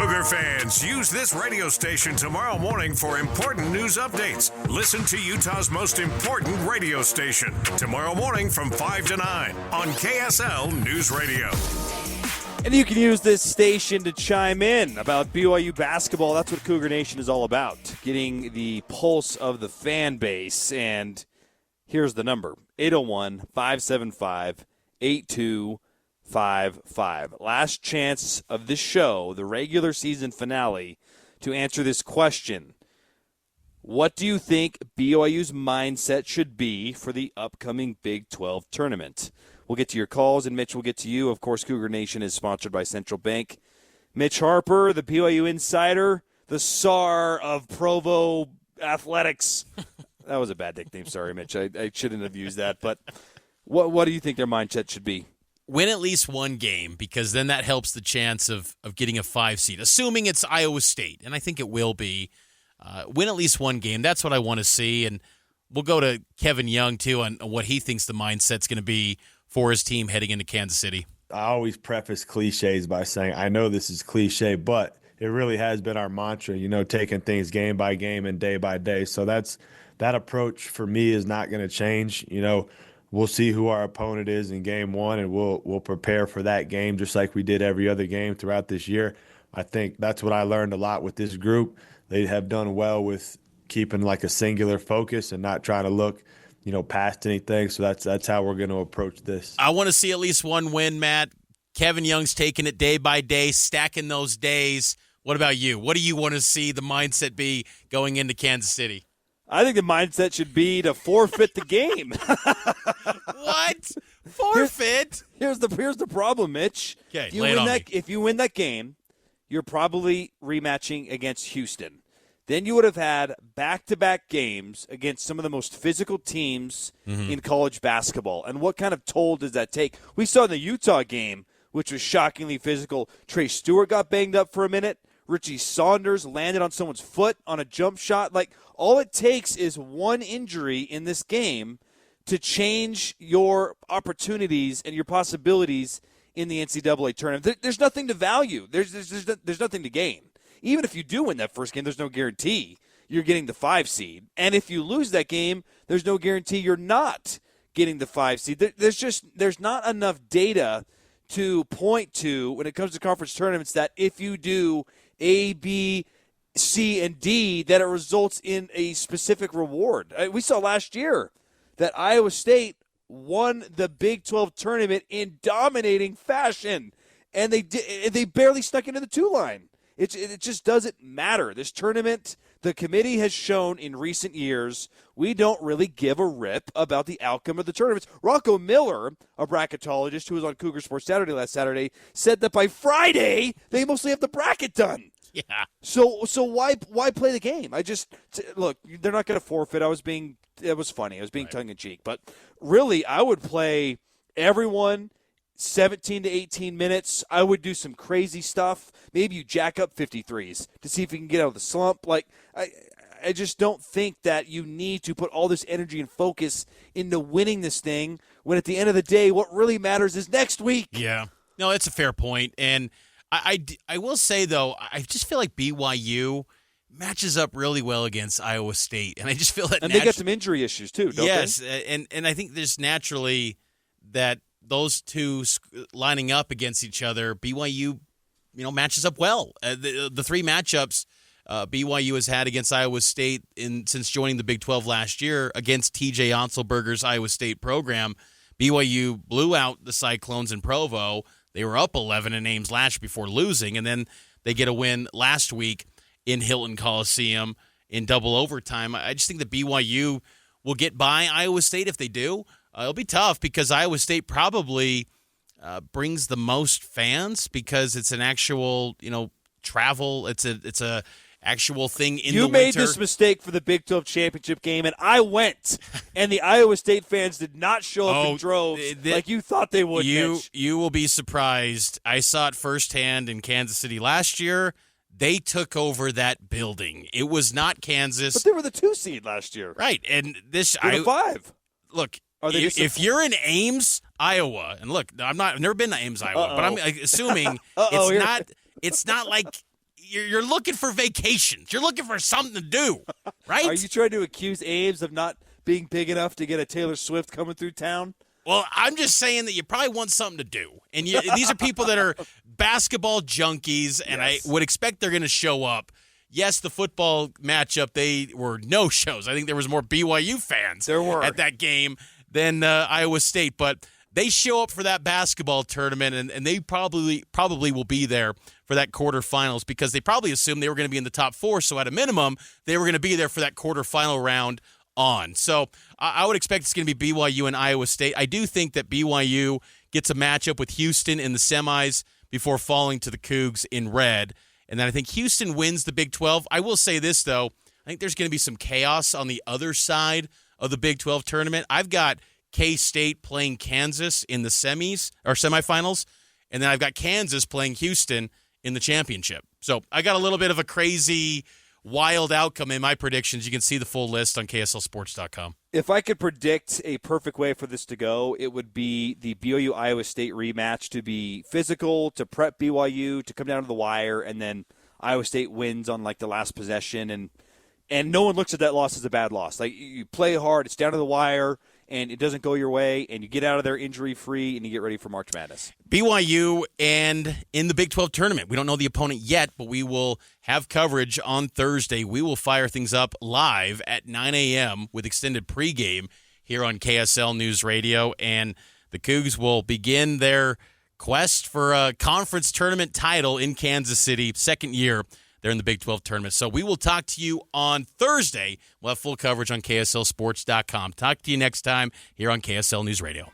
Cougar fans, use this radio station tomorrow morning for important news updates. Listen to Utah's most important radio station tomorrow morning from 5 to 9 on KSL News Radio. And you can use this station to chime in about BYU basketball. That's what Cougar Nation is all about, getting the pulse of the fan base. And here's the number, 801-575-8255. Last chance of this show, the regular season finale, to answer this question. What do you think BYU's mindset should be for the upcoming Big 12 tournament? We'll get to your calls, and Mitch will get to you. Of course, Cougar Nation is sponsored by Central Bank. Mitch Harper, the BYU insider, the czar of Provo athletics. That was a bad nickname. Sorry, Mitch. I shouldn't have used that. But what do you think their mindset should be? Win at least one game, because then that helps the chance of getting a 5 seed, assuming it's Iowa State, and I think it will be. Win at least one game. That's what I want to see. And we'll go to Kevin Young, too, on what he thinks the mindset's going to be for his team heading into Kansas City. I always preface cliches by saying, I know this is cliche, but it really has been our mantra, taking things game by game and day by day. So that approach for me is not going to change. We'll see who our opponent is in game one, and we'll prepare for that game just like we did every other game throughout this year. I think that's what I learned a lot with this group. They have done well with keeping like a singular focus and not trying to look past anything. So that's how we're going to approach this. I want to see at least one win, Matt. Kevin Young's taking it day by day, stacking those days. What about you? What do you want to see the mindset be going into Kansas City? I think the mindset should be to forfeit the game. What? Forfeit? Here's the problem, Mitch. Okay, if you win that game, you're probably rematching against Houston. Then you would have had back-to-back games against some of the most physical teams in college basketball. And what kind of toll does that take? We saw in the Utah game, which was shockingly physical, Trey Stewart got banged up for a minute. Richie Saunders landed on someone's foot on a jump shot. Like, all it takes is one injury in this game to change your opportunities and your possibilities in the NCAA tournament. There's nothing to value. There's nothing to gain. Even if you do win that first game, there's no guarantee you're getting the 5 seed. And if you lose that game, there's no guarantee you're not getting the 5 seed. There's not enough data to point to when it comes to conference tournaments that if you do A, B, C, and D, that it results in a specific reward. We saw last year that Iowa State won the Big 12 tournament in dominating fashion, and they barely snuck into the 2 line. It just doesn't matter. This tournament, the committee has shown in recent years, we don't really give a rip about the outcome of the tournaments. Rocco Miller, a bracketologist who was on Cougar Sports Saturday last Saturday, said that by Friday they mostly have the bracket done. Yeah. So why play the game? Look, they're not going to forfeit. It was funny. I was being tongue in cheek, but really, I would play everyone 17 to 18 minutes. I would do some crazy stuff. Maybe you jack up 53s to see if you can get out of the slump. Like, I just don't think that you need to put all this energy and focus into winning this thing when at the end of the day, what really matters is next week. Yeah. No, it's a fair point. And I will say, though, I just feel like BYU matches up really well against Iowa State. And I just feel that they got some injury issues, too, don't they? Yes, and I think there's naturally that those two lining up against each other, BYU, matches up well. The 3 matchups BYU has had against Iowa State since joining the Big 12 last year against TJ Otzelberger's Iowa State program, BYU blew out the Cyclones in Provo. They were up 11 in Ames last before losing, and then they get a win last week in Hilton Coliseum in double overtime. I just think that BYU will get by Iowa State if they do. It'll be tough because Iowa State probably brings the most fans because it's an actual, travel. It's a actual thing in the winter. You made this mistake for the Big 12 championship game, and I went, and the Iowa State fans did not show up in droves like you thought they would, Mitch. You will be surprised. I saw it firsthand in Kansas City last year. They took over that building. It was not Kansas. But they were the 2 seed last year. Right, and this... They're the 5. Look, if you're in Ames, Iowa, and look, I've never been to Ames, Iowa, but I'm assuming it's not like you're looking for vacations. You're looking for something to do, right? Are you trying to accuse Ames of not being big enough to get a Taylor Swift coming through town? Well, I'm just saying that you probably want something to do. And these are people that are basketball junkies, and Yes. I would expect they're going to show up. Yes, the football matchup, they were no-shows. I think there was more BYU fans at that game than Iowa State. But they show up for that basketball tournament, and they probably will be there for that quarterfinals because they probably assumed they were going to be in the top 4. So at a minimum, they were going to be there for that quarterfinal round on. So I would expect it's going to be BYU and Iowa State. I do think that BYU gets a matchup with Houston in the semis before falling to the Cougs in red. And then I think Houston wins the Big 12. I will say this, though. I think there's going to be some chaos on the other side of the Big 12 tournament. I've got K-State playing Kansas in the semifinals, and then I've got Kansas playing Houston in the championship. So I got a little bit of a crazy, wild outcome in my predictions. You can see the full list on KSLSports.com. If I could predict a perfect way for this to go, it would be the BYU-Iowa State rematch to be physical, to prep BYU, to come down to the wire, and then Iowa State wins on like the last possession, and no one looks at that loss as a bad loss. Like, you play hard, it's down to the wire, and it doesn't go your way, and you get out of there injury-free, and you get ready for March Madness. BYU and in the Big 12 tournament. We don't know the opponent yet, but we will have coverage on Thursday. We will fire things up live at 9 a.m. with extended pregame here on KSL News Radio, and the Cougs will begin their quest for a conference tournament title in Kansas City, second year they're in the Big 12 tournament. So we will talk to you on Thursday. We'll have full coverage on KSLSports.com. Talk to you next time here on KSL News Radio.